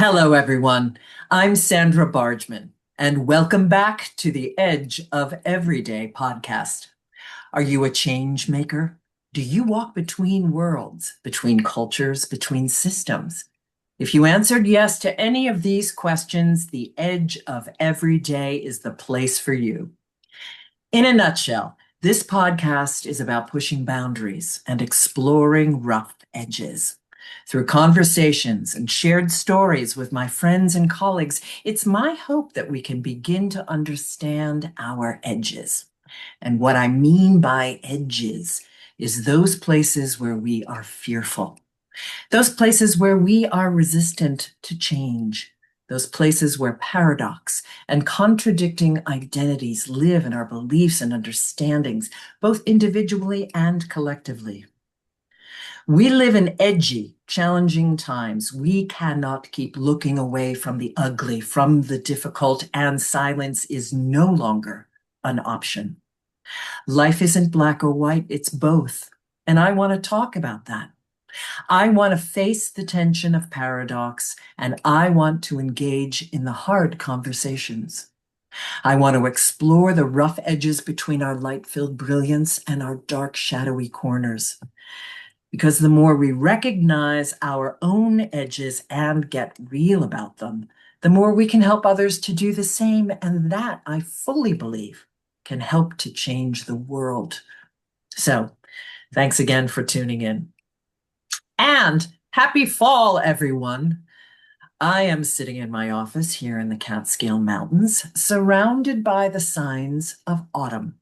Hello, everyone. I'm Sandra Bargman, and welcome back to the Edge of Everyday podcast. Are you a change maker? Do you walk between worlds, between cultures, between systems? If you answered yes to any of these questions, the Edge of Everyday is the place for you. In a nutshell, this podcast is about pushing boundaries and exploring rough edges. Through conversations and shared stories with my friends and colleagues, it's my hope that we can begin to understand our edges. And what I mean by edges is those places where we are fearful, those places where we are resistant to change, those places where paradox and contradicting identities live in our beliefs and understandings, both individually and collectively. We live in edgy, challenging times. We cannot keep looking away from the ugly, from the difficult, and silence is no longer an option. Life isn't black or white, it's both. And I want to talk about that. I want to face the tension of paradox, and I want to engage in the hard conversations. I want to explore the rough edges between our light-filled brilliance and our dark, shadowy corners. Because the more we recognize our own edges and get real about them, the more we can help others to do the same. And that, I fully believe, can help to change the world. So, thanks again for tuning in. And happy fall, everyone. I am sitting in my office here in the Catskill Mountains, surrounded by the signs of autumn.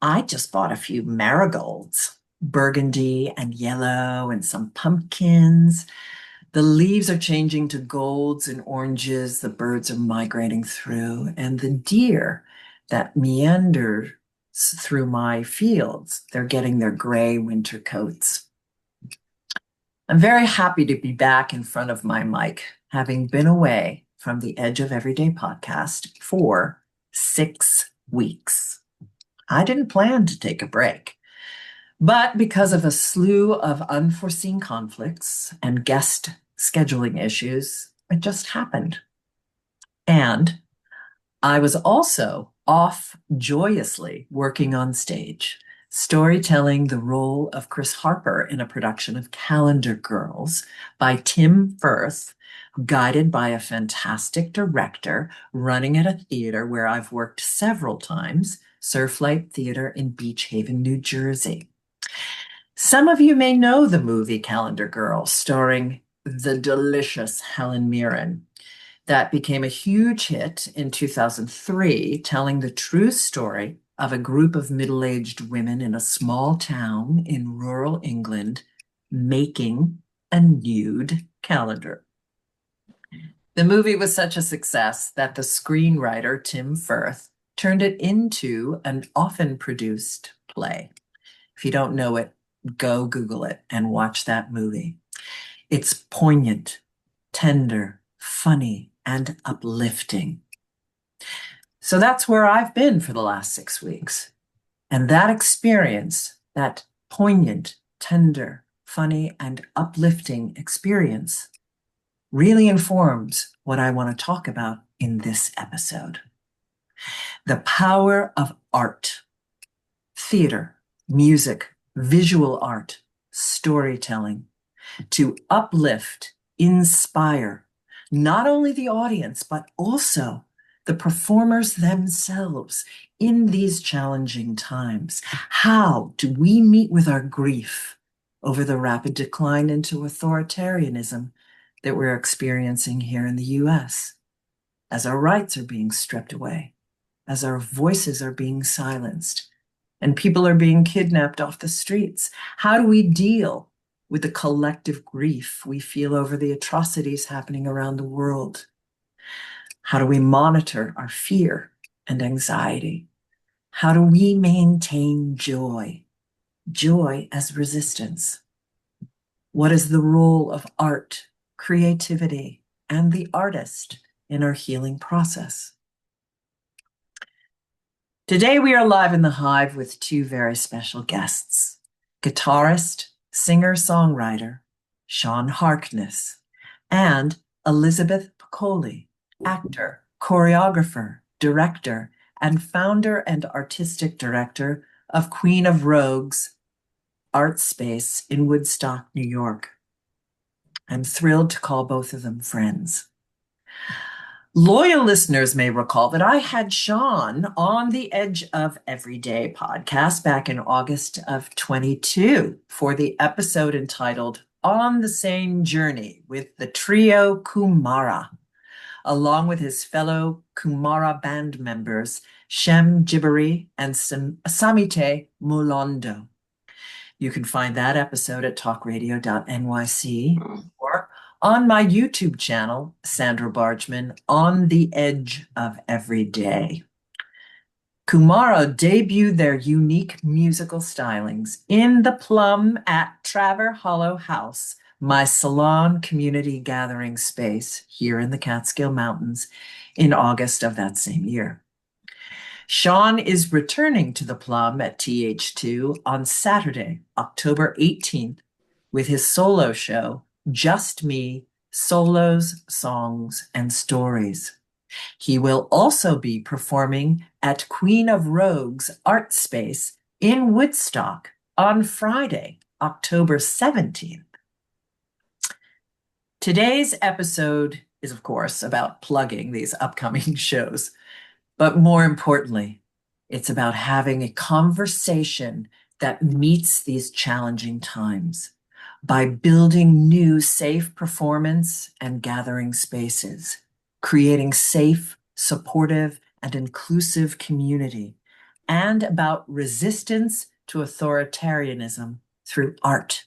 I just bought a few marigolds, burgundy and yellow, and some pumpkins. The leaves are changing to golds and oranges. The birds are migrating through, and the deer that meander through my fields, they're getting their gray winter coats. I'm very happy to be back in front of my mic, having been away from the Edge of Everyday podcast for 6 weeks. I didn't plan to take a break, but because of a slew of unforeseen conflicts and guest scheduling issues, it just happened. And I was also off joyously working on stage, storytelling the role of Chris Harper in a production of Calendar Girls by Tim Firth, guided by a fantastic director running at a theater where I've worked several times, Surflight Theater in Beach Haven, New Jersey. Some of you may know the movie Calendar Girls, starring the delicious Helen Mirren. That became a huge hit in 2003, telling the true story of a group of middle-aged women in a small town in rural England making a nude calendar. The movie was such a success that the screenwriter, Tim Firth, turned it into an often produced play. If you don't know it, go Google it and watch that movie. It's poignant, tender, funny, and uplifting. So that's where I've been for the last 6 weeks. And that experience, that poignant, tender, funny, and uplifting experience really informs what I want to talk about in this episode. The power of art, theater, music, visual art, storytelling, to uplift, inspire, not only the audience, but also the performers themselves in these challenging times. How do we meet with our grief over the rapid decline into authoritarianism that we're experiencing here in the US, as our rights are being stripped away, as our voices are being silenced, and people are being kidnapped off the streets? How do we deal with the collective grief we feel over the atrocities happening around the world? How do we monitor our fear and anxiety? How do we maintain joy? Joy as resistance. What is the role of art, creativity, and the artist in our healing process? Today we are live in the Hive with two very special guests, guitarist, singer-songwriter Sean Harkness, and Elizabeth Piccoli, actor, choreographer, director, and founder and artistic director of Queen of Rogues art space in Woodstock, New York. I'm thrilled to call both of them friends. Loyal listeners may recall that I had Sean on the Edge of Everyday podcast back in August of 22 for the episode entitled On the Same Journey with the trio Kumara, along with his fellow Kumara band members, Shem Jibari and Samite Mulondo. You can find that episode at talkradio.nyc or on my YouTube channel, Sandra Bargman, On the Edge of Everyday. Kumara debuted their unique musical stylings in the Plum at Traver Hollow House, my salon community gathering space here in the Catskill Mountains, in August of that same year. Sean is returning to the Plum at TH2 on Saturday, October 18th, with his solo show, Just Me, Solos, Songs, and Stories. He will also be performing at Queen of Rogues art space in Woodstock on Friday, October 17th. Today's episode is, of course, about plugging these upcoming shows. But more importantly, it's about having a conversation that meets these challenging times by building new safe performance and gathering spaces, creating safe, supportive, and inclusive community, and about resistance to authoritarianism through art,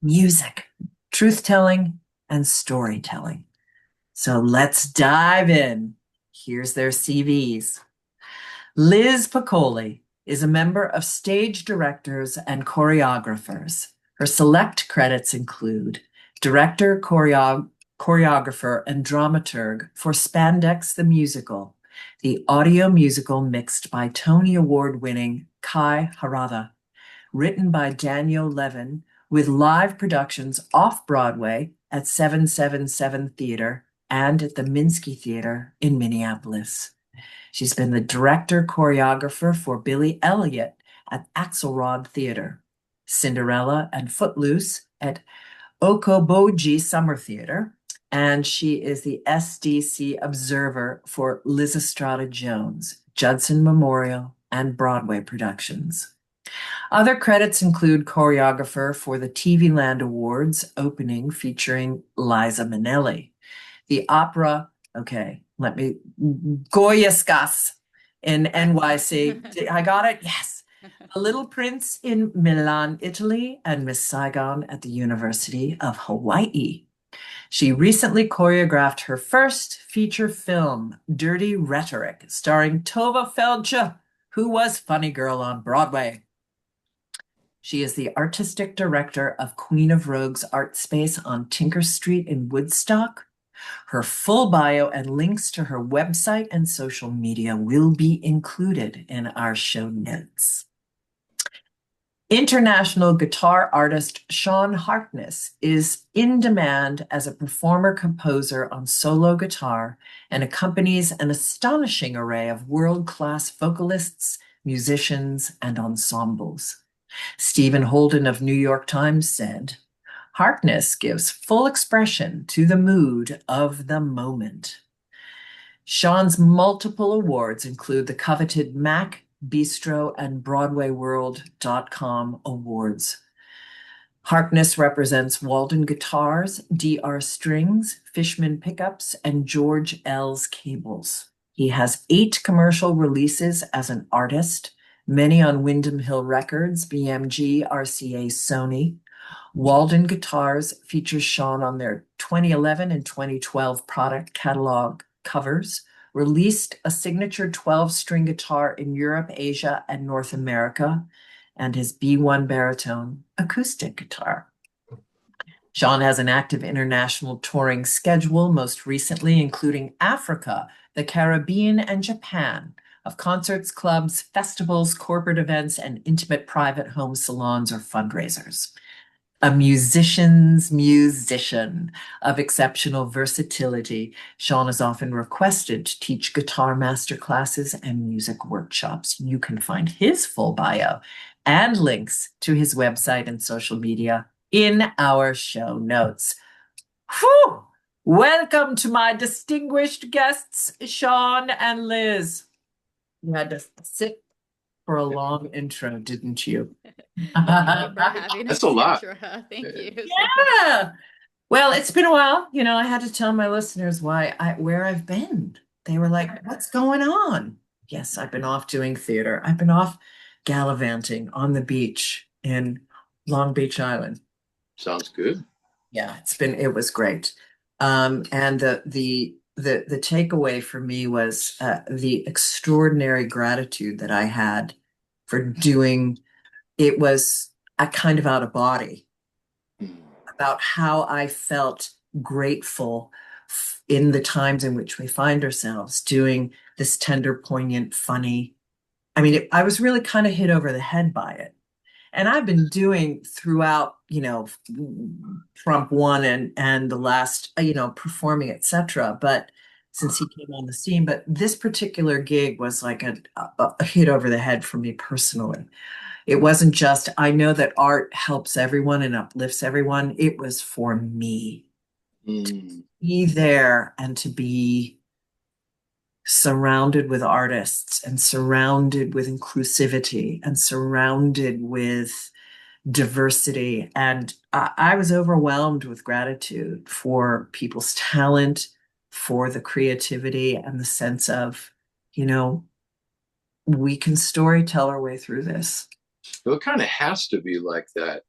music, truth-telling, and storytelling. So let's dive in. Here's their CVs. Liz Picolli is a member of Stage Directors and Choreographers. Her select credits include director, choreographer, and dramaturg for Spandex the Musical, the audio musical mixed by Tony Award-winning Kai Harada, written by Daniel Levin, with live productions off-Broadway at 777 Theater and at the Minsky Theater in Minneapolis. She's been the director choreographer for Billy Elliot at Axelrod Theater, Cinderella and Footloose at Okoboji Summer Theater, and she is the SDC observer for Liz Estrada Jones, Judson Memorial, and Broadway productions. Other credits include choreographer for the TV Land Awards opening featuring Liza Minnelli, the opera, Goyaskas in NYC. I got it? Yes. The Little Prince in Milan, Italy, and Miss Saigon at the University of Hawaii. She recently choreographed her first feature film, Dirty Rhetoric, starring Tova Feldsche, who was Funny Girl on Broadway. She is the artistic director of Queen of Rogues art space on Tinker Street in Woodstock. Her full bio and links to her website and social media will be included in our show notes. International guitar artist Sean Harkness is in demand as a performer-composer on solo guitar and accompanies an astonishing array of world-class vocalists, musicians, and ensembles. Stephen Holden of New York Times said, Harkness gives full expression to the mood of the moment. Sean's multiple awards include the coveted Mac, Bistro, and BroadwayWorld.com awards. Harkness represents Walden Guitars, DR Strings, Fishman Pickups, and George L's Cables. He has 8 commercial releases as an artist, many on Windham Hill Records, BMG, RCA, Sony. Walden Guitars features Sean on their 2011 and 2012 product catalog covers, released a signature 12-string guitar in Europe, Asia, and North America, and his B1 baritone acoustic guitar. Sean has an active international touring schedule, most recently including Africa, the Caribbean, and Japan, of concerts, clubs, festivals, corporate events, and intimate private home salons or fundraisers. A musician's musician of exceptional versatility, Sean is often requested to teach guitar master classes and music workshops. You can find his full bio and links to his website and social media in our show notes. Whew! Welcome to my distinguished guests, Sean and Liz. You had to sit for a long intro, didn't you? Thank you for having us, That's a lot. Sandra. Thank you. Yeah. Well, it's been a while. I had to tell my listeners where I've been. They were like, "What's going on?" Yes, I've been off doing theater. I've been off gallivanting on the beach in Long Beach Island. Sounds good. Yeah, it was great. And the takeaway for me was the extraordinary gratitude that I had for doing. It was a kind of out of body about how I felt grateful in the times in which we find ourselves doing this tender, poignant, funny. I mean, I was really kind of hit over the head by it. And I've been doing throughout, Trump one and the last, performing, etc. But since he came on the scene, but this particular gig was like a hit over the head for me personally. It wasn't just, I know that art helps everyone and uplifts everyone. It was for me to Mm. be there and to be surrounded with artists and surrounded with inclusivity and surrounded with diversity. And I was overwhelmed with gratitude for people's talent, for the creativity and the sense of, you know, we can story tell our way through this. Well, it kind of has to be like that,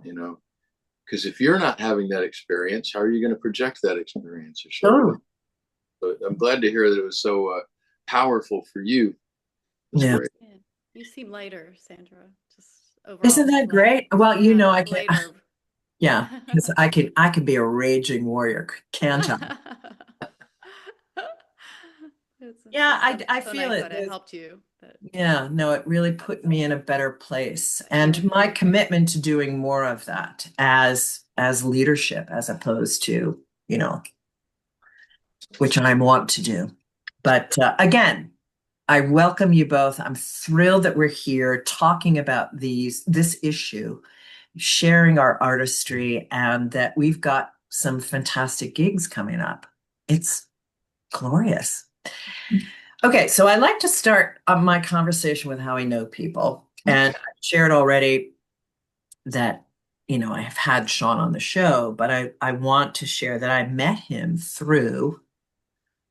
you know, because if you're not having that experience, how are you going to project that experience or share it? Oh, But I'm glad to hear that it was so powerful for you. That's yeah. great. Yeah. You seem lighter, Sandra. Just Isn't overall, that like, great? Well, yeah, I can, lighter. yeah, because I can be a raging warrior, can't I? Yeah, I So feel nice it. that it helped you. But Yeah, no, it really put me in a better place. And my yeah. commitment to doing more of that as leadership as opposed to, which I want to do. But again, I welcome you both. I'm thrilled that we're here talking about this issue, sharing our artistry, and that we've got some fantastic gigs coming up. It's glorious. Okay, so I like to start my conversation with how I know people. And I shared already that, I have had Sean on the show, but I want to share that I met him through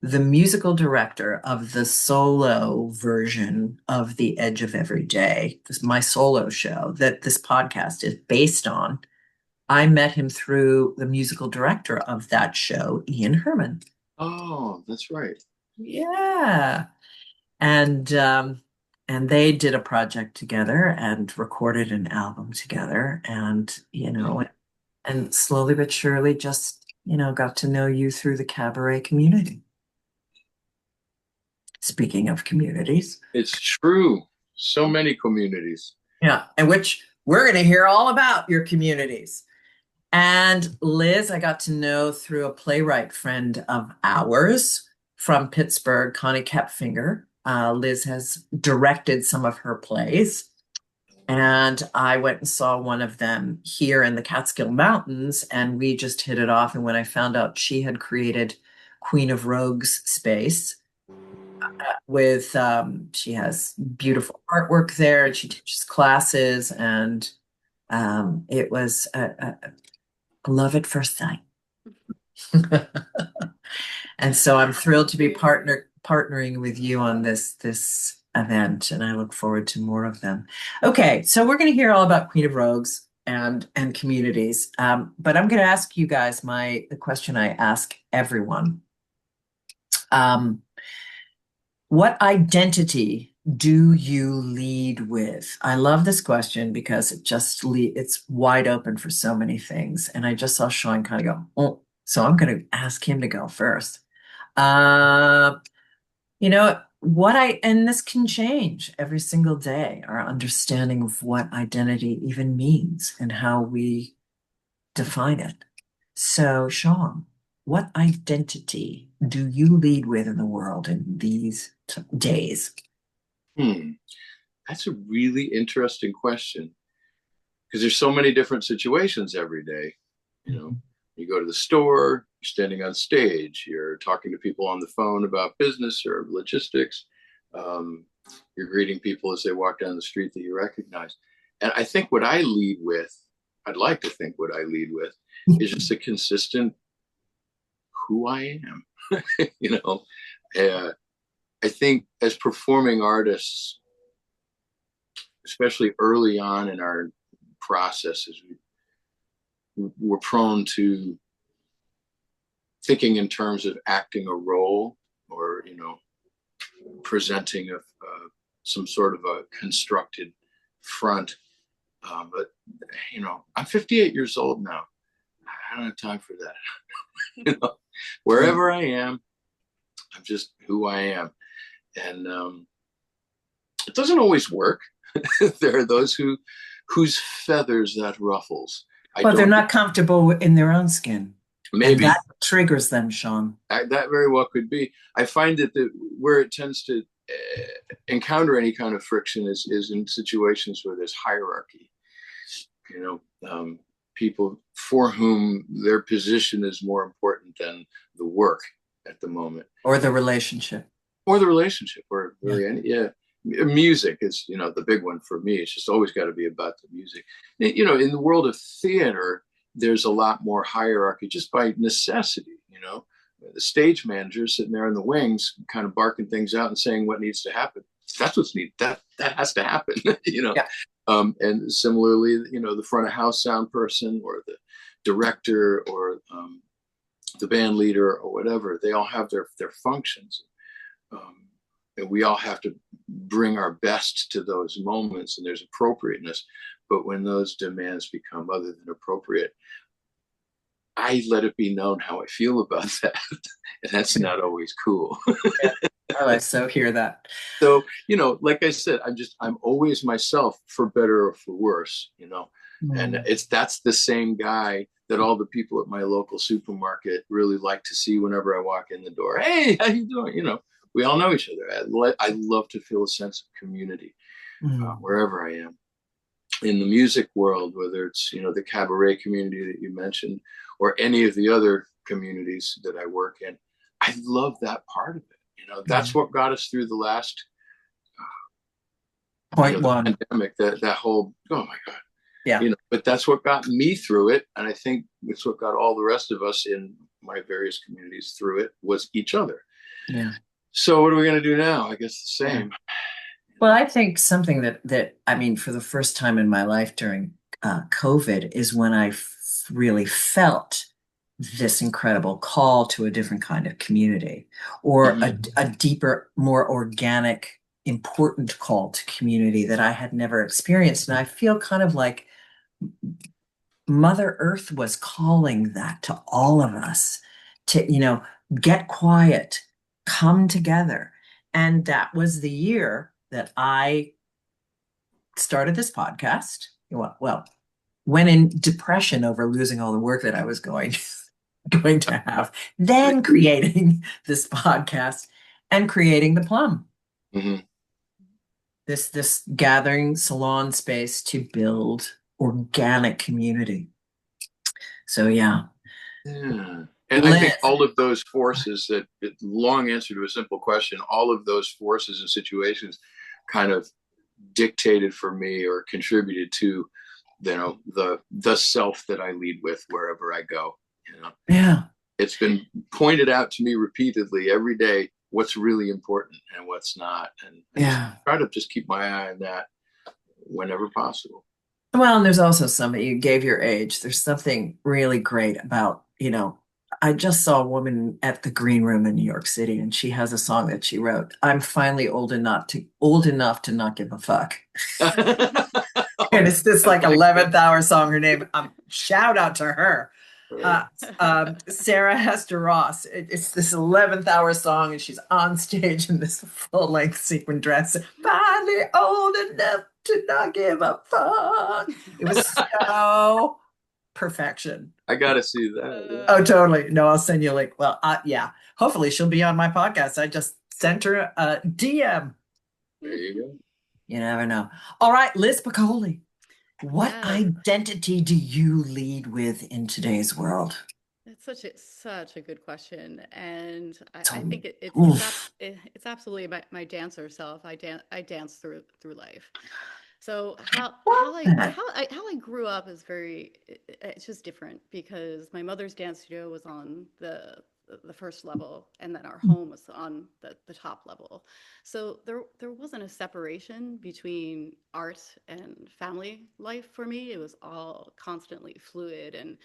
the musical director of the solo version of The Edge of Every Day. This is my solo show that this podcast is based on. I met him through the musical director of that show, Ian Herman. Oh, that's right. Yeah. And they did a project together and recorded an album together. And, and slowly but surely just, got to know you through the cabaret community. Speaking of communities. It's true. So many communities. Yeah, and which we're going to hear all about your communities. And Liz, I got to know through a playwright friend of ours from Pittsburgh, Connie Kepfinger. Liz has directed some of her plays. And I went and saw one of them here in the Catskill Mountains, and we just hit it off. And when I found out she had created Queen of Rogues space, with she has beautiful artwork there and she teaches classes and it was a love at first sight. And so I'm thrilled to be partnering with you on this event, and I look forward to more of them. Okay, so we're going to hear all about Queen of Rogues and communities, but I'm going to ask you guys the question I ask everyone. What identity do you lead with? I love this question because it's wide open for so many things. And I just saw Sean kind of go, oh, so I'm going to ask him to go first. Uh, and this can change every single day, our understanding of what identity even means and how we define it. So, Sean, what identity do you lead with in the world in these days? Hmm. That's a really interesting question because there's so many different situations every day. You know, you go to the store, you're standing on stage, you're talking to people on the phone about business or logistics. Um, you're greeting people as they walk down the street that you recognize. And I think what I lead with, I'd like to think what I lead with is just a consistent who I am. you know, I think as performing artists, especially early on in our processes, we're prone to thinking in terms of acting a role or, presenting some sort of a constructed front. But, I'm 58 years old now. I don't have time for that. Wherever I am, I'm just who I am. And it doesn't always work. There are those whose feathers that ruffles. Well, they're not comfortable in their own skin. Maybe and that triggers them, Sean. that very well could be. I find that where it tends to encounter any kind of friction is in situations where there's hierarchy. People for whom their position is more important than the work at the moment, or the relationship, or really music is the big one for me. It's just always got to be about the music. In the world of theater, there's a lot more hierarchy just by necessity. The stage manager sitting there in the wings kind of barking things out and saying what needs to happen. That's what's needed. That has to happen. Yeah. And similarly, the front of house sound person or the director or the band leader or whatever, they all have their functions. And we all have to bring our best to those moments, and there's appropriateness. But when those demands become other than appropriate, I let it be known how I feel about that. And that's not always cool. Yeah. Oh, I so hear that. So, like I said, I'm always myself, for better or for worse, and that's the same guy that all the people at my local supermarket really like to see whenever I walk in the door. Hey, how you doing? We all know each other. I love to feel a sense of community wherever I am. In the music world, whether it's, the cabaret community that you mentioned or any of the other communities that I work in, I love that part of it. That's what got us through the last pandemic, that whole, oh my God. Yeah. But that's what got me through it. And I think it's what got all the rest of us in my various communities through it, was each other. Yeah. So what are we going to do now? I guess the same. Yeah. Well, I think something that I mean, for the first time in my life during COVID is when I really felt this incredible call to a different kind of community, or a deeper, more organic, important call to community that I had never experienced. And I feel kind of like Mother Earth was calling that to all of us to, get quiet, come together. And that was the year that I started this podcast. Well, went in depression over losing all the work that I was going to have, then creating this podcast and creating the Plum. Mm-hmm. This gathering salon space to build organic community. So yeah. And I think all of those forces, that long answer to a simple question, all of those forces and situations kind of dictated for me or contributed to, the self that I lead with wherever I go. Yeah. It's been pointed out to me repeatedly every day what's really important and what's not. And I try to just keep my eye on that whenever possible. Well, and there's also something, you gave your age. There's something really great about, I just saw a woman at the Green Room in New York City, and she has a song that she wrote. I'm finally old enough to not give a fuck. And it's this like 11th hour song. Her name, shout out to her. Sarah Hester Ross. It's this 11th hour song, and she's on stage in this full-length sequin dress. Finally old enough to not give a fuck. It was so perfection. I gotta see that. Oh, totally. No, I'll send you a link. Well, yeah. Hopefully she'll be on my podcast. I just sent her a DM. There you go. You never know. All right, Liz Piccoli. What Yes, identity do you lead with in today's world? it's such a good question, and I So, think oof. it's absolutely my dancer self. I dance through life. So What? how I grew up is it's just different because my mother's dance studio was on the first level, and then our home was on the top level. So there wasn't a separation between art and family life for me. It was all constantly fluid, and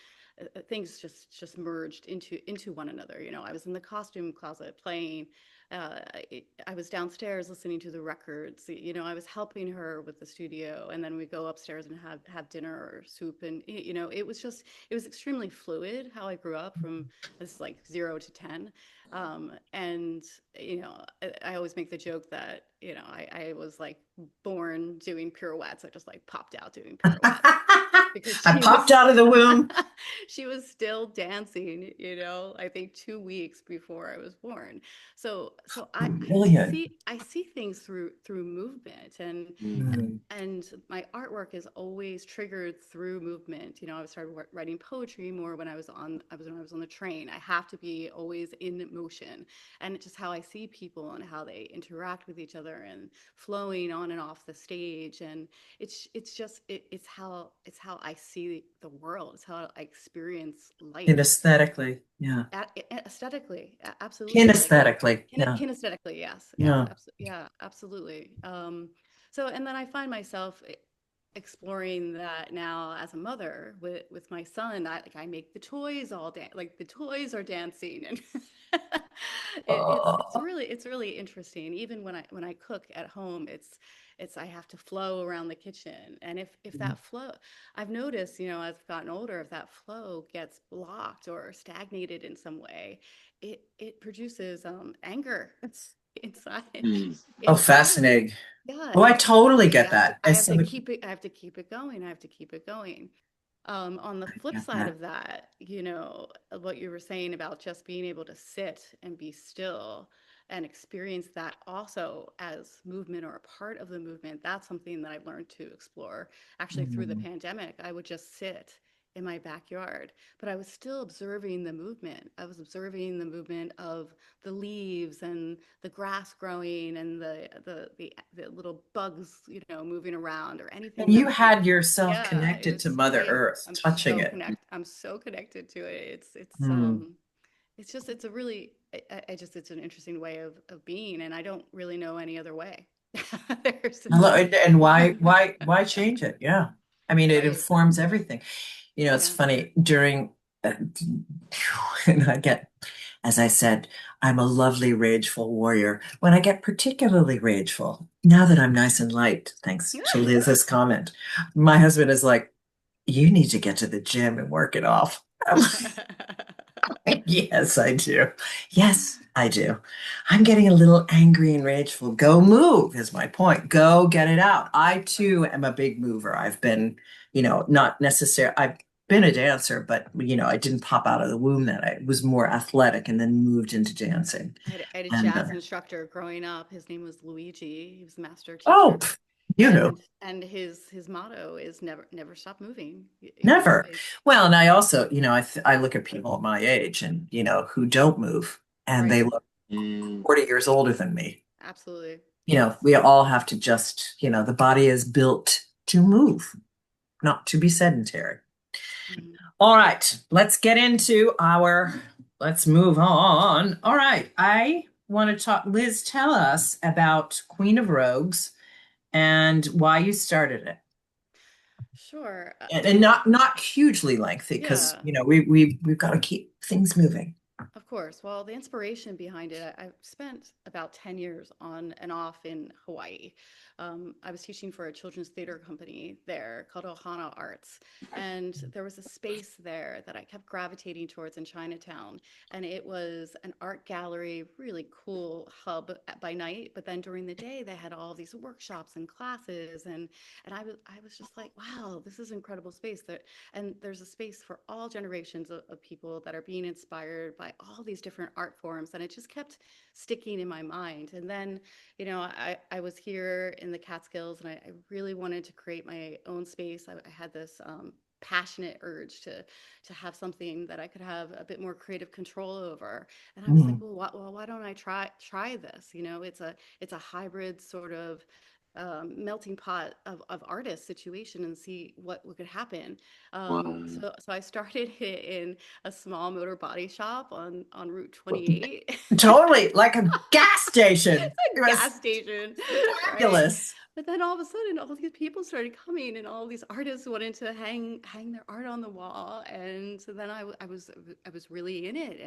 things just merged into one another. You know, I was in the costume closet playing. I was downstairs listening to the records. You know, I was helping her with the studio, and then we go upstairs and have dinner or soup. And you know, it was extremely fluid how I grew up from this like 0 to 10. And you know, I always make the joke that you know I was like born doing pirouettes. I just like popped out doing pirouettes because I popped out of the womb. she was still dancing, you know, I think 2 weeks before I was born. Brilliant. I see things through movement, Mm. and my artwork is always triggered through movement. You know, I started writing poetry more when I was on the train. I have to be always in motion, and it's just how I see people and how they interact with each other and flowing on and off the stage. And it's how I see the world. It's how I experience life. Kinesthetically. Yeah. Aesthetically, absolutely. Like Kinesthetically. Yeah. kinesthetically, yes, Yeah. yeah, absolutely. So, and then I find myself exploring that now as a mother with my son. I make the toys all day, like the toys are dancing, and Oh. it's really interesting. Even when I cook at home, it's I have to flow around the kitchen, and if that flow, I've noticed, you know, as I've gotten older, if that flow gets blocked or stagnated in some way, it produces anger inside Mm. Oh, inside of me. fascinating. Yeah, Oh, I it's totally fascinating. get that. I As have to somebody, keep it. I have to keep it going. I have to keep it going. On the I flip get side that. of that, you know, what you were saying about just being able to sit and be still and experience that also as movement or a part of the movement, that's something that I've learned to explore. Actually, through the Mm. pandemic, I would just sit in my backyard, but I was still observing the movement. I was observing the movement of the leaves and the grass growing and the little bugs, you know, moving around or anything And you that had yourself yeah, connected to Mother Earth, touching it. I'm so connected to it. Hmm. It's just it's a really I just it's an interesting way of being, and I don't really know any other way. There's And why change it? Yeah. I mean, it right. informs everything. You know, it's Yeah. funny during, and I get, as I said, I'm a lovely, rageful warrior. When I get particularly rageful, now that I'm nice and light, thanks to Liz's comment, my husband is like, you need to get to the gym and work it off. I'm like, yes, I do. Yes, I do. I'm getting a little angry and rageful. Go move is my point. Go get it out. I Right. too am a big mover. I've been, not necessarily, I've been a dancer, but, I didn't pop out of the womb that I was more athletic and then moved into dancing. I had a And, jazz instructor growing up. His name was Luigi. He was a master oh, teacher, you know, and his motto is never stop moving. You know, never. Well, and I also, I look at people at my age and, who don't move and right. they look Mm. 40 years older than me. Absolutely. We all have to just, the body is built to move, not to be sedentary. Mhm. All right, let's move on. All right, I want to talk, Liz, tell us about Queen of Rogues and why you started it. Sure. And not hugely lengthy because, Yeah. we've got to keep things moving. Of course. Well, the inspiration behind it, I've spent about 10 years on and off in Hawaii. I was teaching for a children's theater company there called Ohana Arts. And there was a space there that I kept gravitating towards in Chinatown. And it was an art gallery, really cool hub by night. But then during the day, they had all these workshops and classes. And I was just like, wow, this is incredible space. And there's a space for all generations of people that are being inspired by all these different art forms. And it just kept sticking in my mind. And then, I was here in the Catskills, and I really wanted to create my own space. I had this passionate urge to have something that I could have a bit more creative control over. And I was like, Mm. why don't I try this? It's a hybrid sort of melting pot of artist situation, and see what could happen. Wow. So I started it in a small motor body shop on Route 28. Totally, like a gas station. It was Gas station, right? fabulous. But then all of a sudden, all these people started coming, and all these artists wanted to hang their art on the wall. And so then I was really in it,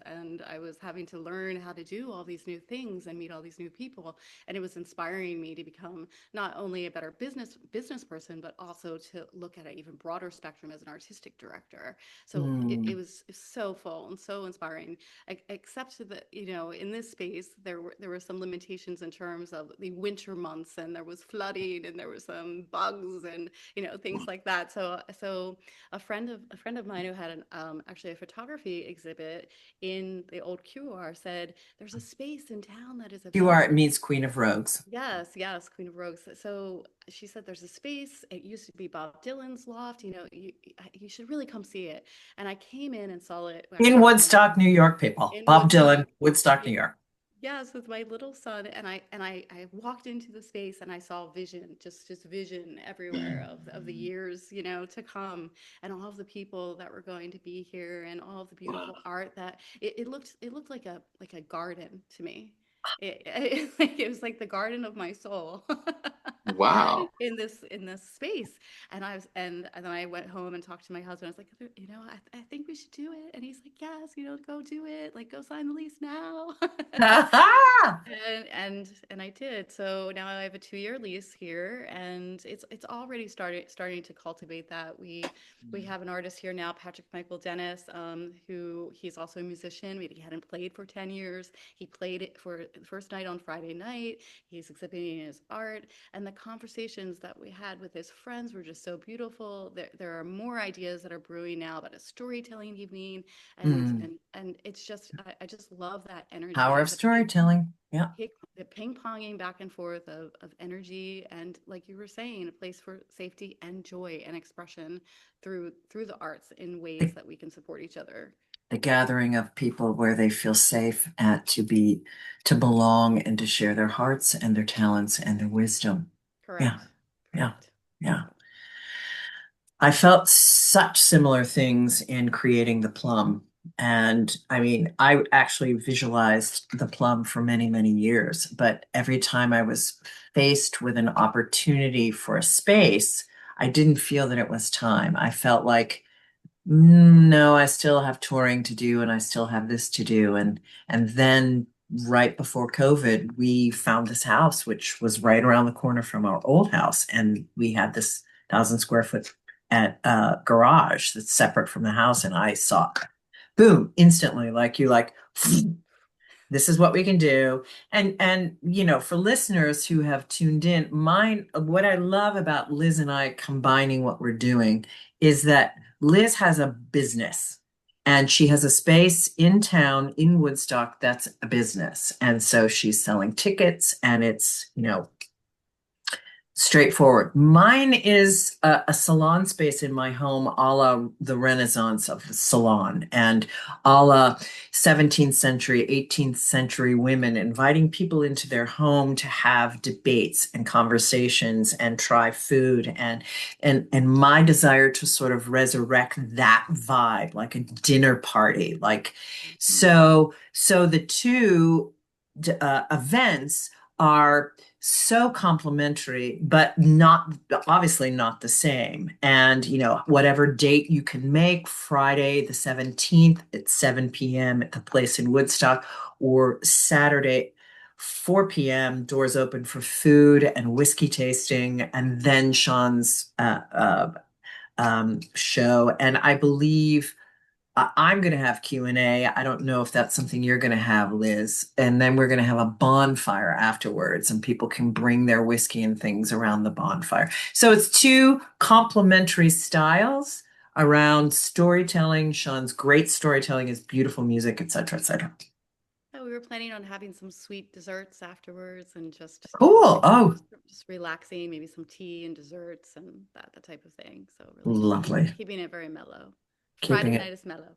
and I was having to learn how to do all these new things and meet all these new people. And it was inspiring me to become not only a better business person, but also to look at an even broader spectrum as an artistic director. So it Mm. was so full and so inspiring. Except that, in this space there were some limitations in terms of the winter months, and there was flooding, and there were some bugs, and things like that. So a friend of mine who had actually a photography exhibit in the old QR said, there's a space in town that is You are, available. it means Queen of Rogues. Yes, yes, Queen of Rogues. So she said there's a space. It used to be Bob Dylan's loft. You should really come see it. And I came in and saw it In actually with my Woodstock, New York, people. in Bob Woodstock. Dylan, Woodstock, New Yeah, York. yes, with my little son, and I walked into the space, and I saw vision, just vision everywhere of the years, to come, and all of the people that were going to be here, and all of the Wow. beautiful art that it looked like a garden to me. It was like the garden of my soul. Wow. in this space. And then I went home and talked to my husband. I was like, I think we should do it. And he's like, yes, go do it, like go sign the lease now. And I did. So now I have a 2-year lease here, and it's already starting to cultivate that. We have an artist here now, Patrick Michael Dennis, who he's also a musician. He hadn't played for 10 years. He played it for the first night on Friday night. He's exhibiting his art, and the conversations that we had with his friends were just so beautiful. There are more ideas that are brewing now about a storytelling evening, and Mm. and and it's just I just love that energy, Power of storytelling. Yeah. the ping-ponging back and forth of energy, and like you were saying, a place for safety and joy and expression through the arts in ways The, that we can support each other. the gathering of people where they feel safe at to be, to belong and to share their hearts and their talents and their wisdom. Yeah. Correct. Yeah. Correct. Yeah. I felt such similar things in creating the plum. And I mean, I actually visualized the plum for many, many years, but every time I was faced with an opportunity for a space, I didn't feel that it was time. I felt like, no, I still have touring to do and I still have this to do. And then right before COVID, we found this house, which was right around the corner from our old house. And we had this 1,000 square foot at garage that's separate from the house. And I saw, boom, instantly, like you like, this is what we can do. And for listeners who have tuned in, mine, what I love about Liz and I combining what we're doing is that Liz has a business, and she has a space in town in Woodstock that's a business. And so she's selling tickets, and it's, straightforward. Mine is a salon space in my home, a la the Renaissance of the salon, and a la 17th century, 18th century women inviting people into their home to have debates and conversations and try food, and my desire to sort of resurrect that vibe, like a dinner party, like so the two events are so complementary, but not obviously not the same. And, whatever date you can make, Friday the 17th at 7 p.m. at the place in Woodstock, or Saturday, 4 p.m., doors open for food and whiskey tasting, and then Sean's show. And I believe I'm going to have Q&A. I don't know if that's something you're going to have, Liz. And then we're going to have a bonfire afterwards, and people can bring their whiskey and things around the bonfire. So it's two complementary styles around storytelling. Sean's great storytelling, his beautiful music, et cetera, et cetera. Yeah, we were planning on having some sweet desserts afterwards and just, Cool. Oh, just relaxing, maybe some tea and desserts and that type of thing. So really just lovely. keeping it very mellow. Keeping Friday it. night is mellow.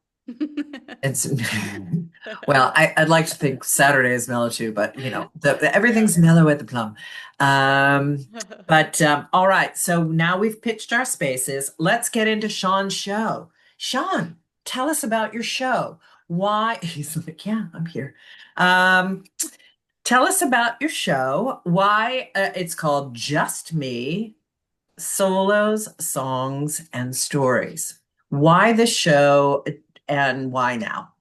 It's well, I'd like to think Saturday is mellow too, but everything's mellow at the plum. But all right, so now we've pitched our spaces. Let's get into Sean's show. Sean, tell us about your show. Why? He's like, yeah, I'm here. Um, Tell us about your show. Why it's called Just Me, Solos, Songs, and Stories. Why the show and why now?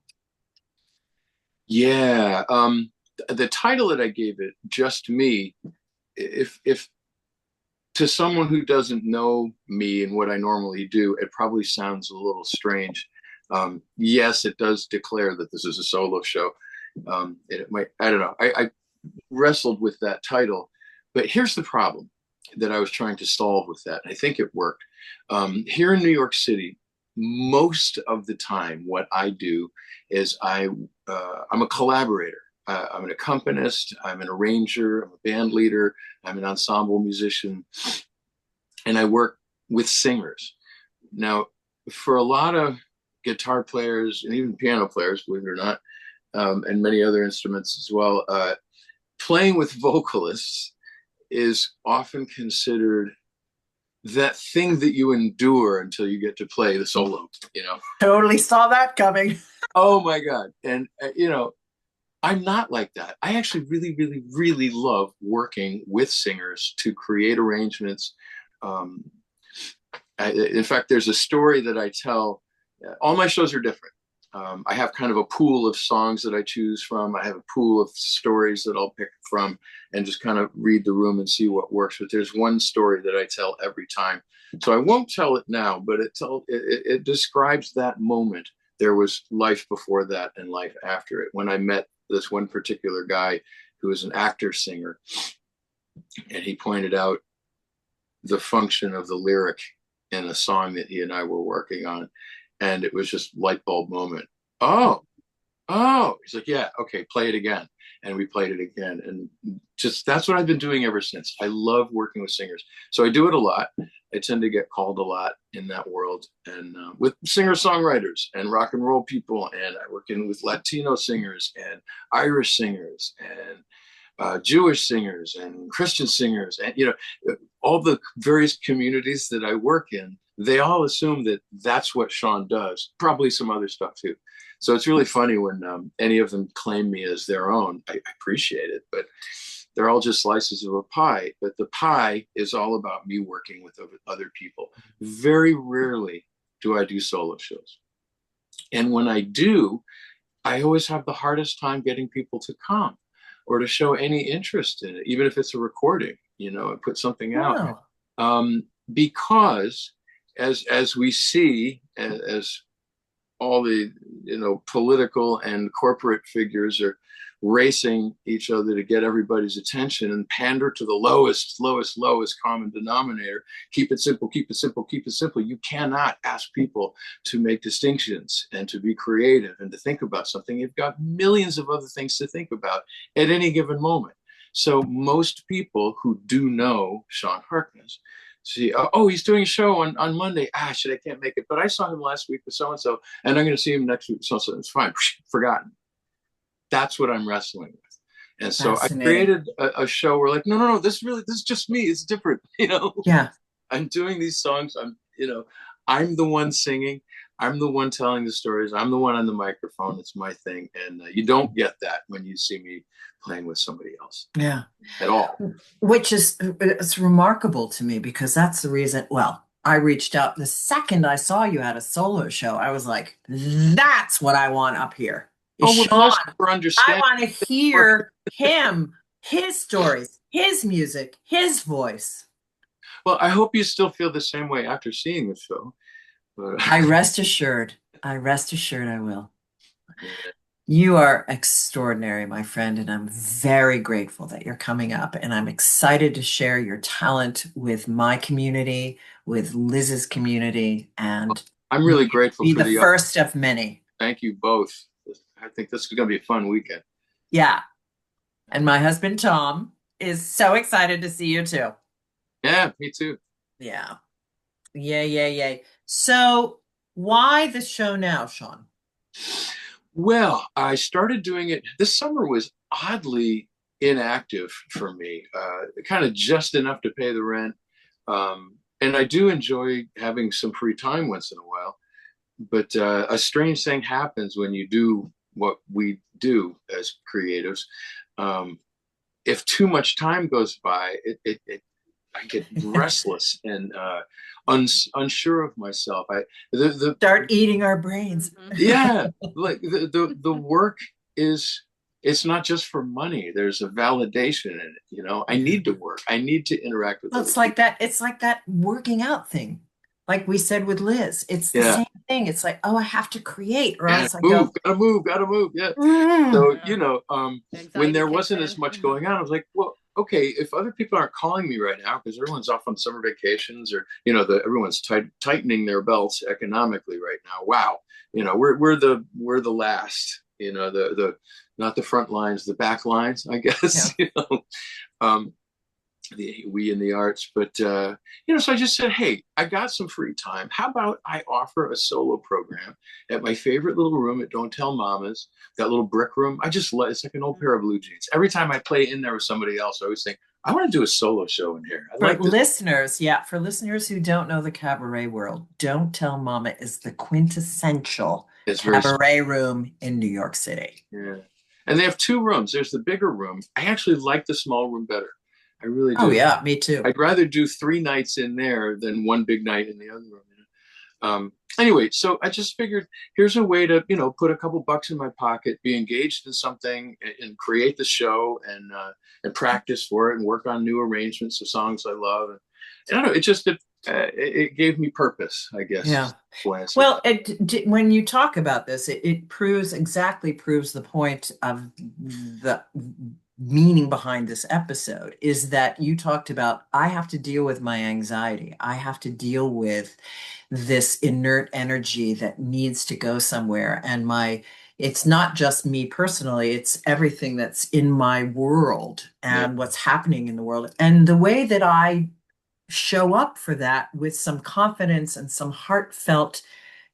Yeah. The title that I gave it, Just Me, if to someone who doesn't know me and what I normally do, it probably sounds a little strange. Yes, it does declare that this is a solo show. It might, I don't know. I wrestled with that title, but here's the problem that I was trying to solve with that. I think it worked. Here in New York City, most of the time, what I do is I'm a collaborator. I'm an accompanist. I'm an arranger. I'm a band leader. I'm an ensemble musician, and I work with singers. Now, for a lot of guitar players and even piano players, believe it or not, and many other instruments as well, playing with vocalists is often considered that thing that you endure until you get to play the solo, Totally saw that coming. Oh my God. And, I'm not like that. I actually really, really, really love working with singers to create arrangements. In fact, there's a story that I tell. All my shows are different. I have kind of a pool of songs that I choose from. I have a pool of stories that I'll pick from and just kind of read the room and see what works. But there's one story that I tell every time. So I won't tell it now, but it describes that moment. There was life before that and life after it. When I met this one particular guy who was an actor singer, and he pointed out the function of the lyric in a song that he and I were working on. And it was just light bulb moment. Oh, he's like, yeah, okay, play it again. And we played it again. And just that's what I've been doing ever since. I love working with singers. So I do it a lot. I tend to get called a lot in that world, and with singer-songwriters and rock and roll people. And I work with Latino singers and Irish singers and Jewish singers and Christian singers. And, all the various communities that I work in, they all assume that that's what Sean does, probably some other stuff too. So it's really funny when any of them claim me as their own. I appreciate it, but they're all just slices of a pie. But the pie is all about me working with other people. Very rarely do I do solo shows. And when I do, I always have the hardest time getting people to come or to show any interest in it, even if it's a recording, I put something out. Wow. Because as we see, as all the political and corporate figures are racing each other to get everybody's attention and pander to the lowest common denominator. Keep it simple, keep it simple, keep it simple. You cannot ask people to make distinctions and to be creative and to think about something. You've got millions of other things to think about at any given moment. So most people who do know Sean Harkness see, oh, he's doing a show on Monday. Shit, I can't make it. But I saw him last week with so-and-so, and I'm going to see him next week with so-and-so. It's fine. Forgotten. That's what I'm wrestling with. And so I created a show where like, no, this is just me. It's different. Yeah. I'm doing these songs. I'm the one singing. I'm the one telling the stories. I'm the one on the microphone. It's my thing. And you don't get that when you see me playing with somebody else. Yeah. At all. Which is, it's remarkable to me because that's the reason. Well, I reached out the second I saw you at a solo show. I was like, that's what I want up here. Is Oh, well, Sean. for I understanding. want to hear him, his stories, his music, his voice. Well, I hope you still feel the same way after seeing the show. But I rest assured. I rest assured I will. You are extraordinary, my friend, and I'm very grateful that you're coming up. And I'm excited to share your talent with my community, with Liz's community, and I'm really grateful be for the first of many. Thank you both. I think this is going to be a fun weekend. Yeah. And my husband, Tom, is so excited to see you too. Yeah, me too. Yeah. Yay. So why the show now, Sean? Well, I started doing it. This summer was oddly inactive for me, kind of just enough to pay the rent. And I do enjoy having some free time once in a while. But a strange thing happens when you do what we do as creatives. If too much time goes by, I get restless and unsure of myself. Start eating our brains. Yeah, like the work is, it's not just for money. There's a validation in it. You know, I need to work. I need to interact with. Well, it's like that. It's like that working out thing, like we said with Liz. It's the same thing. It's like, oh, I have to create, or else I go, gotta move. Yeah. So you know, when there wasn't as much going on, I was like, well, okay, if other people aren't calling me right now because everyone's off on summer vacations, or you know, everyone's tightening their belts economically right now. Wow, you know, we're the last. You know, the not the front lines, the back lines, I guess. Yeah. You know, we in the arts, but you know, so I just said, hey, I got some free time. How about I offer a solo program at my favorite little room at Don't Tell Mama's, that little brick room. It's like an old pair of blue jeans. Every time I play in there with somebody else, I always think, I want to do a solo show in here. For listeners who don't know the cabaret world, Don't Tell Mama is the quintessential cabaret room in New York City. Yeah. And they have two rooms. There's the bigger room. I actually like the small room better. I really do. Oh yeah, me too. I'd rather do 3 nights in there than one big night in the other room. You know? Anyway, so I just figured here's a way to, you know, put a couple bucks in my pocket, be engaged in something, and create the show and practice for it and work on new arrangements of songs I love. And I don't know, it gave me purpose, I guess. Yeah. Well, when you talk about this, it proves the point of the meaning behind this episode, is that you talked about, I have to deal with my anxiety. I have to deal with this inert energy that needs to go somewhere. And it's not just me personally, it's everything that's in my world and what's happening in the world. And the way that I show up for that with some confidence and some heartfelt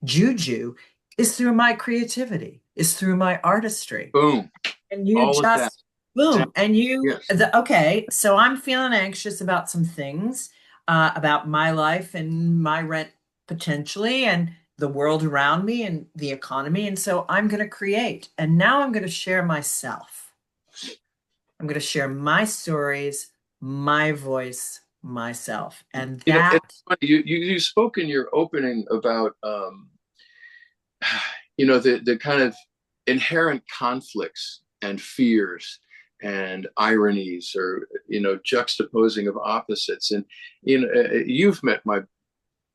juju is through my creativity, is through my artistry. Boom. And you just boom. And you, okay, so I'm feeling anxious about some things, about my life and my rent potentially, and the world around me and the economy. And so I'm going to create. And now I'm going to share myself. I'm going to share my stories, my voice, myself. And that. It's funny. You spoke in your opening about, you know, the kind of inherent conflicts and fears and ironies, or you know, juxtaposing of opposites. And you know, you've met my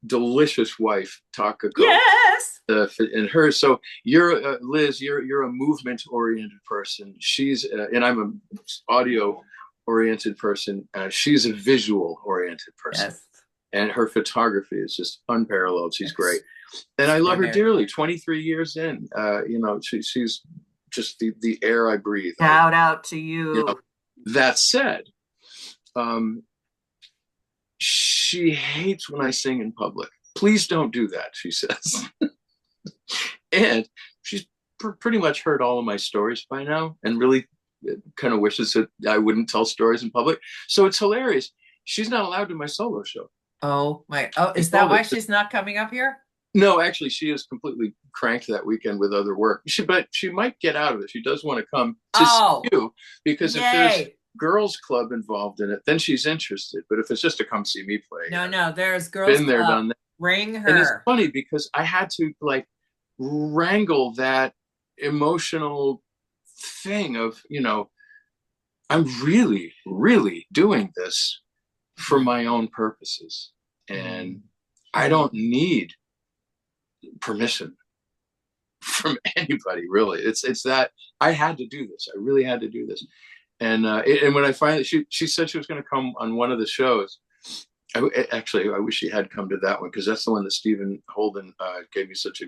delicious wife Taka. Yes. And her. So you're Liz. You're a movement oriented person. She's and I'm an audio oriented person. She's a visual oriented person. Yes. And her photography is just unparalleled. She's great, and I love her dearly. 23 years in, you know, she's just the air I breathe. Shout out to you. You know, that said, she hates when I sing in public. Please don't do that, she says. And she's pretty much heard all of my stories by now, and really kind of wishes that I wouldn't tell stories in public. So it's hilarious. She's not allowed to my solo show. Oh my! Oh, is that why she's not coming up here? No, actually, she is completely cranked that weekend with other work. But she might get out of it. She does want to come to see Oh, you because if there's yay. girls' club involved in it, then she's interested. But if it's just to come see me play, No, no, there's girls been there, club. done that. Bring And it's her. funny because I had to like wrangle that emotional thing of, I'm really, really doing this for my own purposes. And I don't need permission from anybody, really. It's that I had to do this. I really had to do this. And when I finally, she said she was going to come on one of the shows. Actually, I wish she had come to that one because that's the one that Stephen Holden gave me such a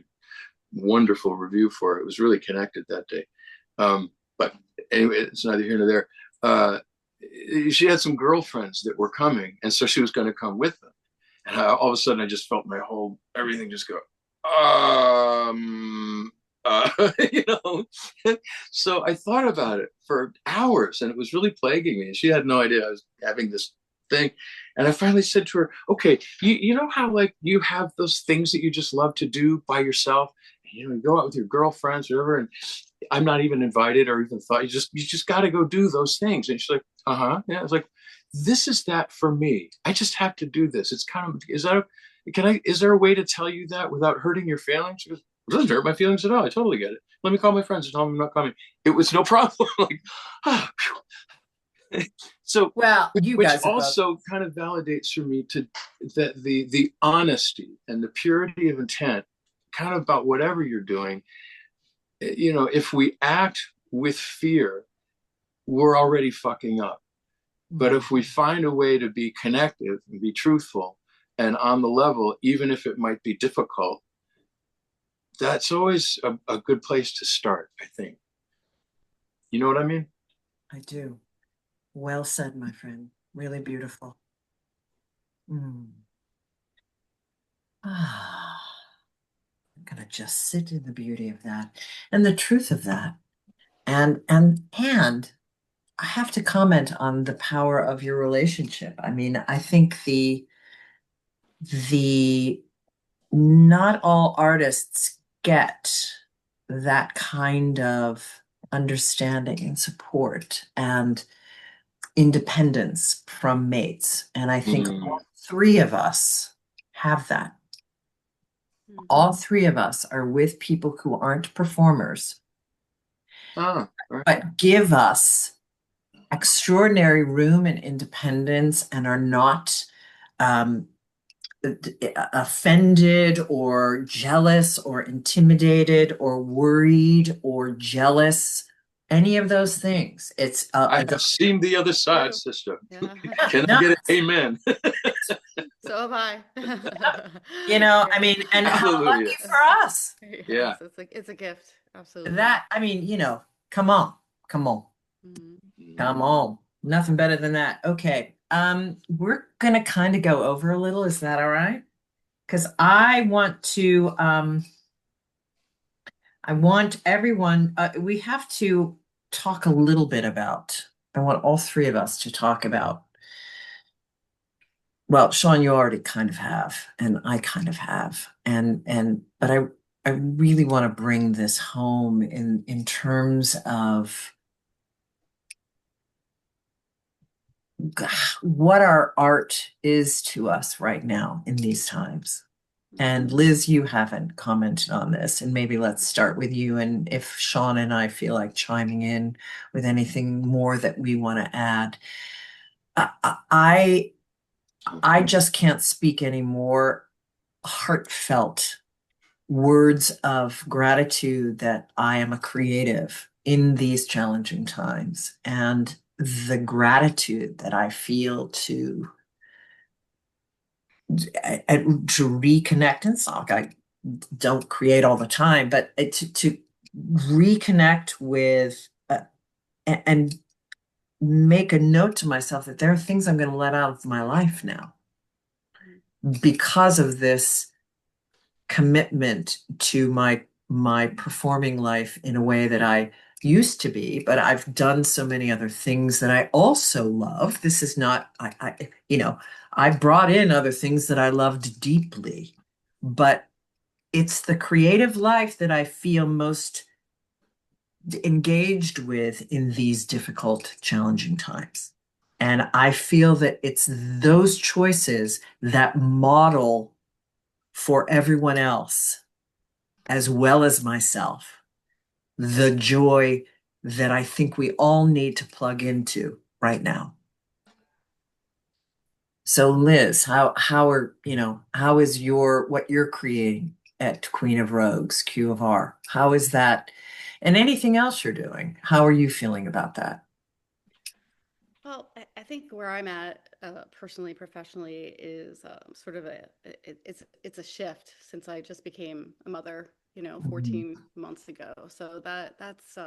wonderful review for. It was really connected that day. But anyway, it's neither here nor there. She had some girlfriends that were coming, and so she was going to come with them. And all of a sudden, I just felt my whole everything just go, you know. So I thought about it for hours, and it was really plaguing me. And she had no idea I was having this thing. And I finally said to her, "Okay, you know how like you have those things that you just love to do by yourself. You go out with your girlfriends, or whatever, and I'm not even invited or even thought. You just got to go do those things." And she's like, "Uh-huh." Yeah, I was like, "This is that for me. I just have to do this. It's kind of is there a way to tell you that without hurting your feelings?" She goes, "It doesn't hurt my feelings at all. I totally get it. Let me call my friends and tell them I'm not coming." It was no problem. Like, ah, so Well, you which guys are both. also kind of validates for me to that the honesty and the purity of intent kind of about whatever you're doing, if we act with fear, we're already fucking up. But if we find a way to be connected and be truthful and on the level, even if it might be difficult, that's always a good place to start, I think. You know what I mean? I do. Well said, my friend. Really beautiful. Mm. Ah, I'm gonna just sit in the beauty of that and the truth of that. And I have to comment on the power of your relationship. I mean, I think the not all artists get that kind of understanding and support and independence from mates. And I think Mm. all three of us have that. Mhm. All three of us are with people who aren't performers, Ah, right. but give us extraordinary room and independence and are not um, offended or jealous or intimidated or worried or jealous, any of those things. It's I have seen the other side, True. sister. Yeah. Can I no, get an amen? So have I. I Yeah. mean, and how Hallelujah. lucky for us Yeah. Yes, it's a gift. Absolutely. that, I mean, come on, come on, Mhm. come on. Nothing better than that. Okay. We're gonna kind of go over a little. Is that all right? Because I want everyone, we have to talk a little bit about, I want all three of us to talk about, well, Sean, you already kind of have, and I kind of have. But I really want to bring this home in terms of what our art is to us right now in these times. And Mhm. Liz, you haven't commented on this, and maybe let's start with you. And if Sean and I feel like chiming in with anything more that we want to add, I I just can't speak any more heartfelt words of gratitude that I am a creative in these challenging times, and the gratitude that I feel to reconnect. And it's not like I don't create all the time, but to reconnect with and make a note to myself that there are things I'm going to let out of my life now because of this commitment to my performing life in a way that I used to be, but I've done so many other things that I also love. This is not I brought in other things that I loved deeply, but it's the creative life that I feel most engaged with in these difficult, challenging times. And I feel that it's those choices that model for everyone else, as well as myself, the joy that I think we all need to plug into right now. So Liz, how is your what you're creating at Queen of Rogues, Q of R? How is that? And anything else you're doing? How are you feeling about that? Well, I think where I'm at personally, professionally, is sort of it's a shift since I just became a mother, Mhm. 14 months ago. So that's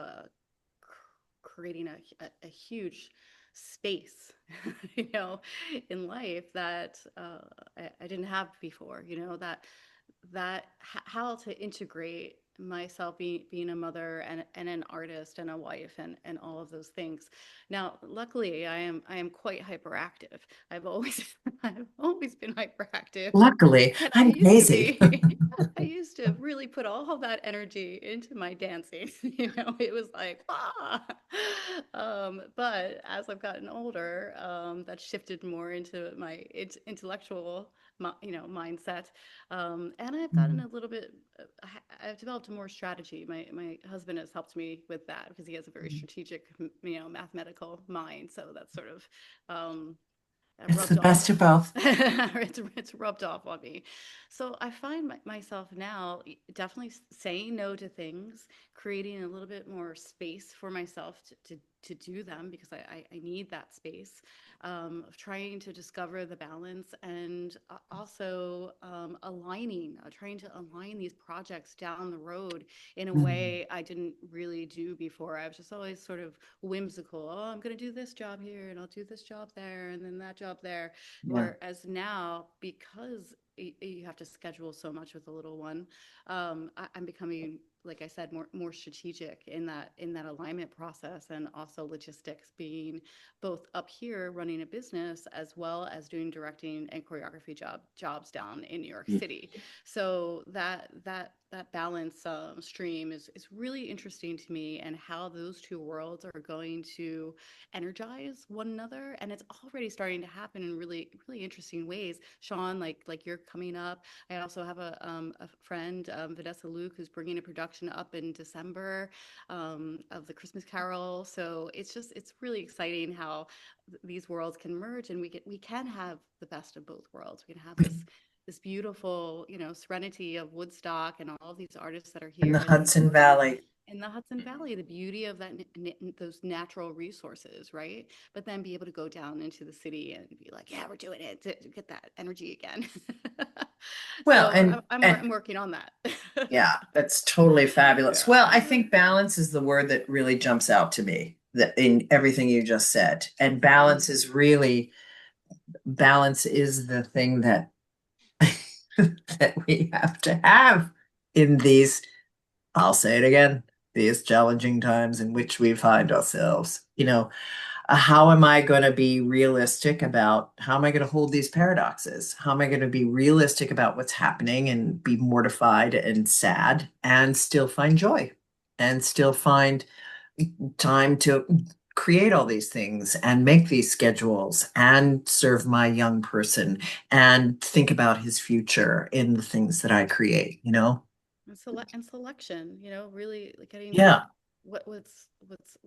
creating a huge space, you know, in life that I didn't have before. How to integrate myself being a mother and an artist and a wife and all of those things. Now, luckily, I am quite hyperactive. I've always I've always been hyperactive, Luckily, and I I'm used to Daisy. be. I used to really put all that energy into my dancing. It was like ah. But as I've gotten older, that shifted more into my intellectual mindset, and I've gotten a little bit. I've developed a more strategy. My husband has helped me with that because he has a very strategic, mathematical mind. So that's sort of It's the rubbed best of off. both. It's rubbed off on me. So I find myself now definitely saying no to things, creating a little bit more space for myself to do them because I need that space. Trying to discover the balance and also trying to align these projects down the road in a Mhm. way I didn't really do before. I was just always sort of whimsical. Oh, I'm going to do this job here and I'll do this job there and then that job there. Yeah. Whereas now, because you have to schedule so much with a little one, I'm becoming, like I said, more strategic in that alignment process, and also logistics, being both up here running a business as well as doing directing and choreography jobs down in New York City. So that balance stream is really interesting to me, and how those two worlds are going to energize one another, and it's already starting to happen in really really interesting ways. Sean, like you're coming up. I also have a friend, Vanessa Luke, who's bringing a production up in December of the Christmas Carol. So it's really exciting how these worlds can merge, and we can have the best of both worlds. We can have this beautiful, serenity of Woodstock and all of these artists that are In the here, and then Hudson Valley. in the Hudson Valley, the beauty of those natural resources, right? But then be able to go down into the city and be like, yeah, we're doing it to get that energy again. Well, So and I'm working on that. yeah, that's totally fabulous. Yeah. Well, I think balance is the word that really jumps out to me that in everything you just said. And balance is the thing that that we have to have in these, I'll say it again, these challenging times in which we find ourselves. How am I going to be realistic about how am I going to hold these paradoxes? How am I going to be realistic about what's happening and be mortified and sad and still find joy and still find time to create all these things and make these schedules and serve my young person and think about his future in the things that I create, you know? And selection, really like getting Yeah. what's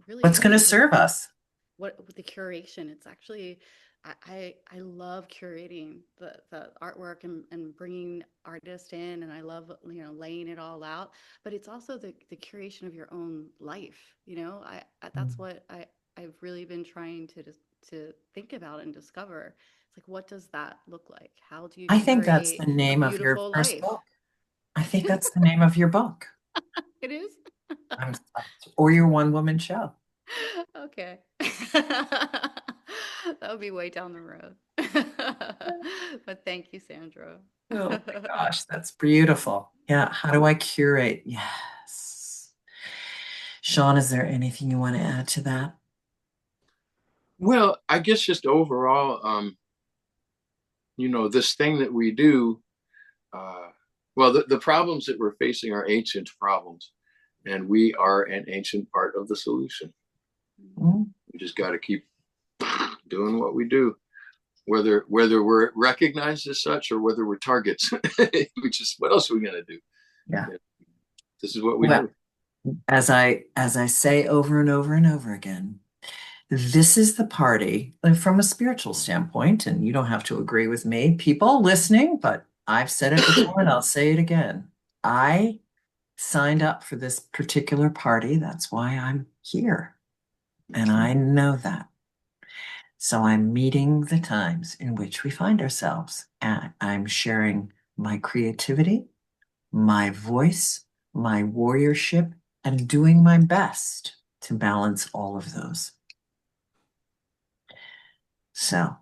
really What's going to interesting serve us? what with the curation. It's actually I love curating the artwork and bringing artists in, and I love laying it all out. But it's also the curation of your own life. That's what I've really been trying to think about and discover. It's like, what does that look like? How do you I think that's the curate a name of your beautiful first life? book. I think that's the name of your book. It is. I'm, or your one woman show. Okay. That would be way down the road. But thank you, Sandra. Oh my gosh, that's beautiful. Yeah, how do I curate? Yes. Sean, is there anything you want to add to that? Well, I guess just overall, this thing that we do, uh, Well, the problems that we're facing are ancient problems, and we are an ancient part of the solution. Mm. We just got to keep doing what we do, whether we're recognized as such or whether we're targets. Which is what else are we gonna do? Yeah. This is what we Well, do. as I say over and over and over again, this is the party, and from a spiritual standpoint, and you don't have to agree with me, people listening, but I've said it before and I'll say it again. I signed up for this particular party. That's why I'm here. And I know that. So I'm meeting the times in which we find ourselves. And I'm sharing my creativity, my voice, my warriorship, and doing my best to balance all of those. So,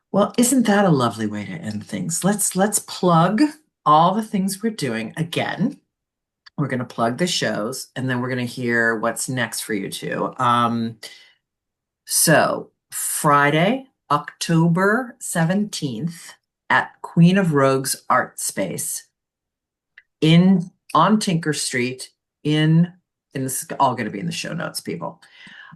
well, isn't that a lovely way to end things? Let's plug all the things we're doing again. We're going to plug the shows, and then we're going to hear what's next for you two. So Friday, October 17th at Queen of Rogues Art Space in on Tinker Street in this is all going to be in the show notes, people.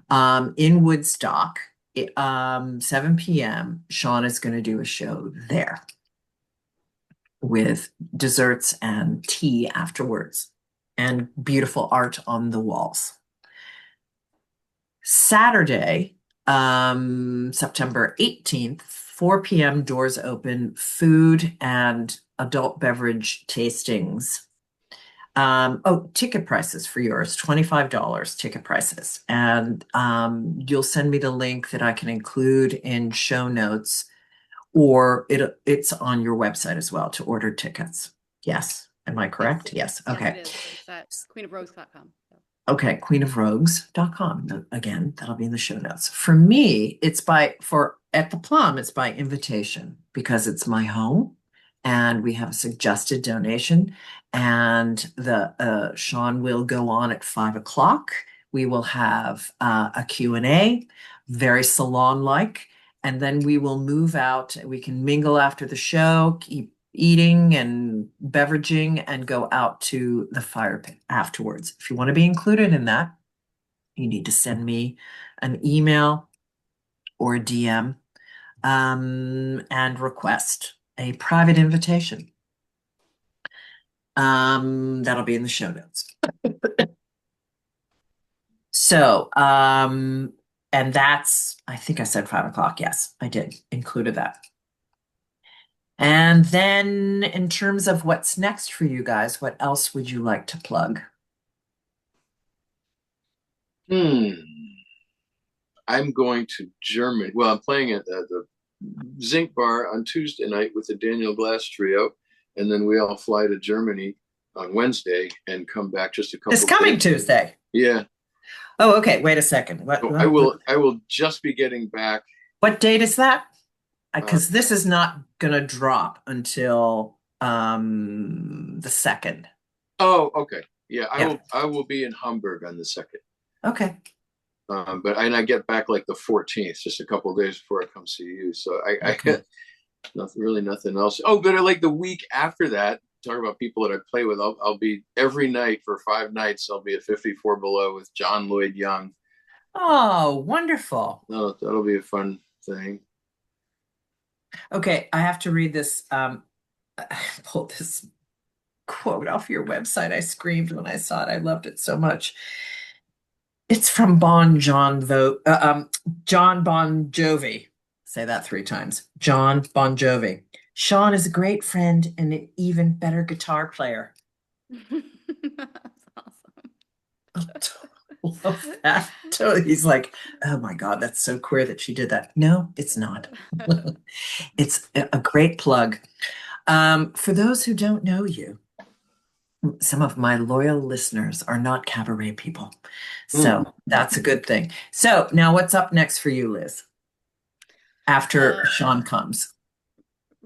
In Woodstock, 7 p.m. Sean is going to do a show there with desserts and tea afterwards and beautiful art on the walls. Saturday, September 18th, 4 p.m. doors open, food and adult beverage tastings. Ticket prices for yours, $25 ticket prices. And you'll send me the link that I can include in show notes, or it's on your website as well to order tickets. Yes. Am I correct? Yes. Okay. Yes, it is. It's at queenofrogues.com. Okay, queenofrogues.com. Again, that'll be in the show notes. For me, at the Plum, it's by invitation because it's my home and we have a suggested donation. And the Sean will go on at 5 o'clock. We will have a Q&A, very salon-like, and then we will move out. We can mingle after the show, keep eating and beveraging, and go out to the fire pit afterwards. If you want to be included in that, you need to send me an email or a DM and request a private invitation. That'll be in the show notes. So, and that's, I think I said 5 o'clock. Yes, I did, included that. And then in terms of what's next for you guys, what else would you like to plug? I'm going to Germany. Well, I'm playing at the Zinc Bar on Tuesday night with the Daniel Glass Trio, and then we all fly to Germany on Wednesday and come back just a couple. This coming days. Tuesday. Yeah. Oh, okay. Wait a second. I will just be getting back. What date is that? Because this is not going to drop until the 2nd. Oh, okay. Yeah, I will be in Hamburg on the 2nd. Okay. But I get back like the 14th, just a couple of days before I come see you. So I get nothing else. Oh, but like the week after that, talk about people that I play with. I'll be every night for 5 nights. I'll be at 54 Below with John Lloyd Young. Oh, wonderful. No, that'll be a fun thing. Okay, I have to read this. I pulled this quote off your website. I screamed when I saw it. I loved it so much. It's from John Bon Jovi. Say that 3 times. John Bon Jovi. Sean is a great friend and an even better guitar player. That's awesome. Love that. Totally. He's like, oh my God, that's so queer that she did that. No, it's not. It's a great plug. For those who don't know you, some of my loyal listeners are not cabaret people. So that's a good thing. So now what's up next for you, Liz? After Sean comes.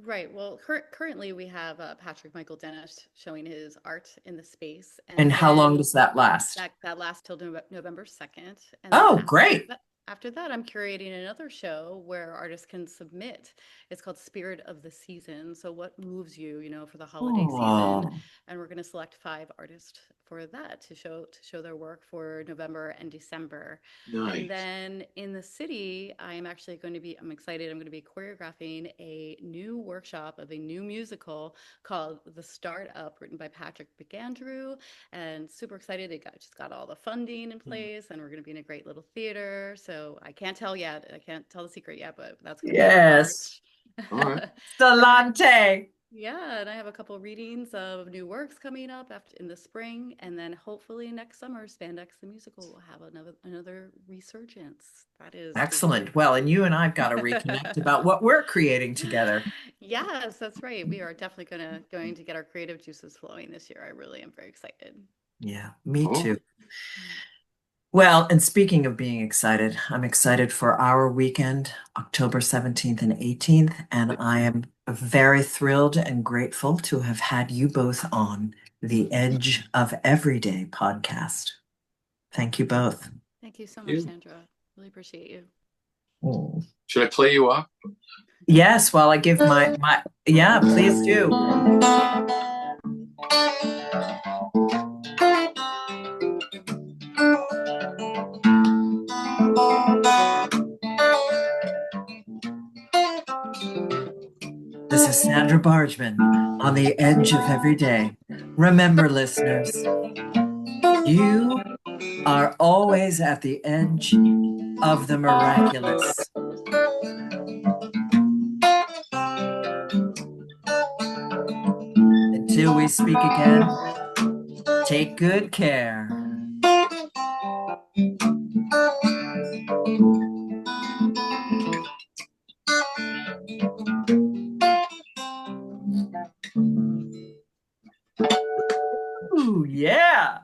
Right. Well, currently we have Patrick Michael Dennis showing his art in the space. And how long does that last? That lasts till November 2nd. And oh, great. after that, I'm curating another show where artists can submit. It's called Spirit of the Season. So, what moves you, for the holiday season? Oh, And we're going to select 5 artists for that to show their work for November and December. And Nice. then in the city, I'm excited. I'm going to be choreographing a new workshop of a new musical called The Startup, written by Patrick McAndrew, and super excited. They just got all the funding in place, and we're going to be in a great little theater. So I can't tell yet. I can't tell the secret yet, but that's going to be in yes. All right. March. Salante. Yeah, and I have a couple readings of new works coming up after in the spring, and then hopefully next summer, Spandex the musical will have another resurgence. That is the Excellent. Well, and you and I've got to reconnect about what we're creating together. Yes, that's right. We are definitely going to get our creative juices flowing this year. I really am very excited. Yeah, me Oh, too. Well, and speaking of being excited, I'm excited for our weekend, October 17th and 18th, and I am very thrilled and grateful to have had you both on the Edge of Everyday podcast. Thank you both. Thank you so much, you. Sandra. Really appreciate you. Oh. Should I play you off? Yes, while I give yeah, please do. This is Sandra Bargman on the Edge of Everyday. Remember, listeners, you are always at the edge of the miraculous. Until we speak again, take good care. Ooh, yeah.